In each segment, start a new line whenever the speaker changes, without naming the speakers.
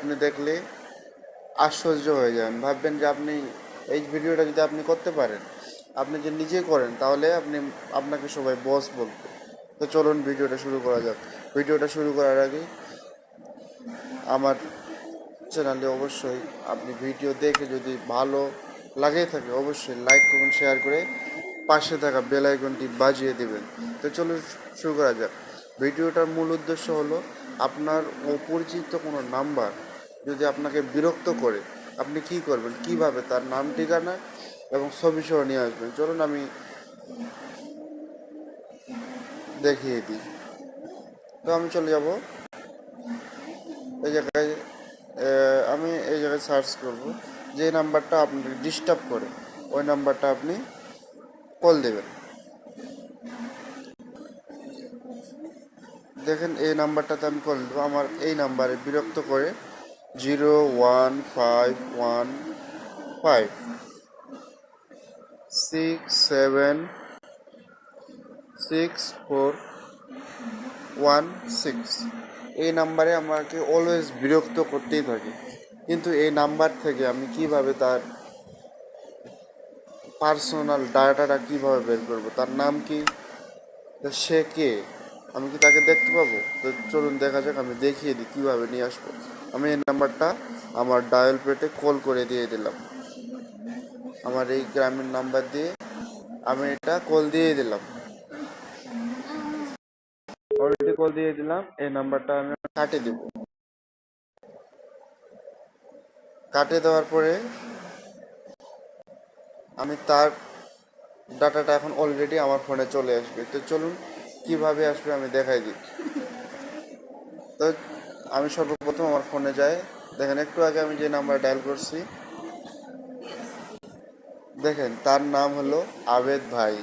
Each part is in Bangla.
আপনি দেখলে আশ্চর্য হয়ে যাবেন, ভাববেন যে আপনি এই ভিডিওটা যদি আপনি করতে পারেন, আপনি যে নিজে করেন, তাহলে আপনাকে সবাই বস বলবে। তো চলুন ভিডিওটা শুরু করা যাক। ভিডিওটা শুরু করার আগে আমার চ্যানেলে অবশ্যই আপনি ভিডিও দেখে যদি ভালো লাগে থাকে অবশ্যই লাইক কমেন্ট শেয়ার করে পাশে থাকা বেল আইকনটি বাজিয়ে দেবেন। তো চলুন শুরু করা যাক। ভিডিওটার মূল উদ্দেশ্য হলো, আপনার অপরিচিত কোনো নাম্বার যদি আপনাকে বিরক্ত করে, আপনি কি করবেন, কিভাবে তার নাম ঠিকানা এবং ছবি সহ নিয়ে আসবেন। চলুন আমি দেখিয়ে দিই। তো আমি চলে যাব এই জায়গায়, আমি এই জায়গায় সার্চ করব যে নাম্বারটা আপনাকে ডিস্টার্ব করে, ওই নাম্বারটা আপনি কল দেবেন। দেখেন এই নাম্বারটাতে আমি কল দেবো। আমার এই নাম্বারে বিরক্ত করে 01515676416 এই নাম্বারে আমাকে অলওয়েজ বিরক্ত করতেই থাকে। কিন্তু এই নাম্বার থেকে আমি কিভাবে তার পার্সোনাল ডাটাটা কিভাবে বের করব, তার নাম কি, সে কে, আমি কি তাকে দেখতে পাবো? তো চলুন দেখা যাক, আমি দেখিয়ে দিই কীভাবে নিয়ে আসবো। আমি এই নাম্বারটা আমার ডায়াল পেটে কল করে দিয়ে দিলাম। আমার এই গ্রামীণ নাম্বার দিয়ে আমি এটা কল দিয়ে দিলাম, অলরেডি কল দিয়ে দিলাম। এই নাম্বারটা আমি কাটে দেব। কাটে দেওয়ার পরে আমি তার ডাটাটা এখন অলরেডি আমার ফোনে চলে আসবে। তো চলুন কিভাবে আসবে আমি দেখাই দিই। তো আমি সর্বপ্রথম আমার ফোনে যাই। দেখেন একটু আগে আমি যে নাম্বার ডায়াল করছি, দেখেন তার নাম হলো আবেদ ভাই।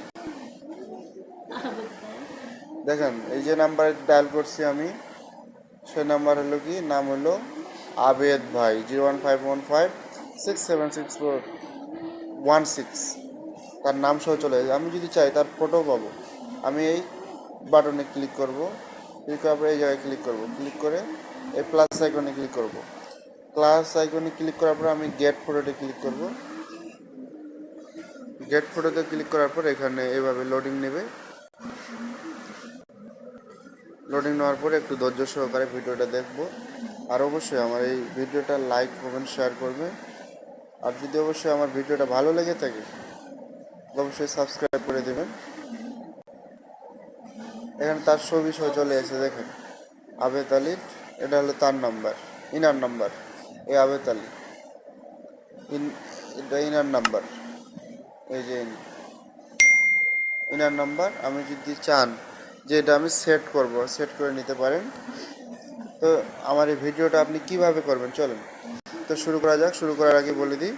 দেখেন এই যে নাম্বারে ডায়াল করছি আমি, সে নাম্বার হলো কি, নাম হলো আবেদ ভাই। 01515676416 তার নাম সহ চলে যায়। আমি যদি চাই তার ফটো পাবো, আমি এই বাটনে ক্লিক করব। ক্লিক করার পরে এই জায়গায় ক্লিক করব। ক্লিক করে এই প্লাস আইকনে ক্লিক করব। প্লাস আইকনে ক্লিক করার পরে আমি গেট ফটোতে ক্লিক করব। গেট ফটোতে ক্লিক করার পর এখানে এভাবে লোডিং নেবে। লোডিং নেওয়ার পরে একটু ধৈর্য সহকারে ভিডিওটা দেখবো। আর অবশ্যই আমার এই ভিডিওটা লাইক কমেন্ট শেয়ার করবেন। আর যদি অবশ্যই আমার ভিডিওটা ভালো লেগে থাকে অবশ্যই সাবস্ক্রাইব করে দেবেন। এখানে তার ছবি সহ চলে এসে দেখেন আবেদ আলীর, এটা হলো তার নাম্বার, ইনার নাম্বার। এই আবেদ আলী এটা ইনার নাম্বার, এই যে ইনার নাম্বার। আমি যদি চান যে এটা আমি সেট করব, সেট করে নিতে পারেন। তো আমার এই ভিডিওটা আপনি কিভাবে করবেন চলেন তো শুরু করা যাক। শুরু করার আগে বলে দিই,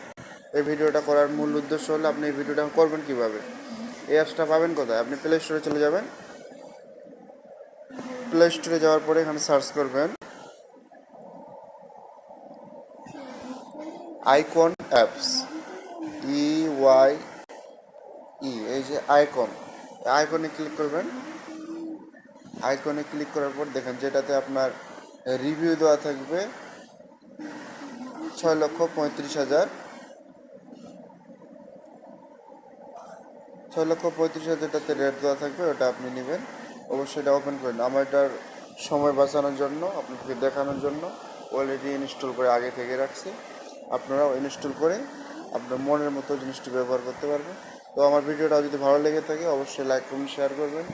এই ভিডিওটা করার মূল উদ্দেশ্য হলো আপনি এই ভিডিওটা করবেন কিভাবে। এই অ্যাপসটা পাবেন কোথায়? আপনি প্লে স্টোরে চলে যাবেন। প্লে স্টোরে যাওয়ার পরে এখানে সার্চ করবেন আইকন অ্যাপস, এই যে আইকন, আইকনে ক্লিক করবেন। আইকনে ক্লিক করার পর দেখেন যেটাতে আপনার রিভিউ দেওয়া থাকবে 6,35,000, 6,35,000টাতে রেট দেওয়া থাকবে, ওটা আপনি নেবেন। অবশ্যই এটা ওপেন করেন। আমার এটার সময় বাঁচানোর জন্য, আপনাকে দেখানোর জন্য অলরেডি ইনস্টল করে আগে থেকে রাখছি। আপনারাও ইনস্টল করে আপনার মনের মতো জিনিসটি ব্যবহার করতে পারবেন। তো আমার ভিডিওটা যদি ভালো লেগে থাকে অবশ্যই লাইক কমেন্ট শেয়ার করবেন।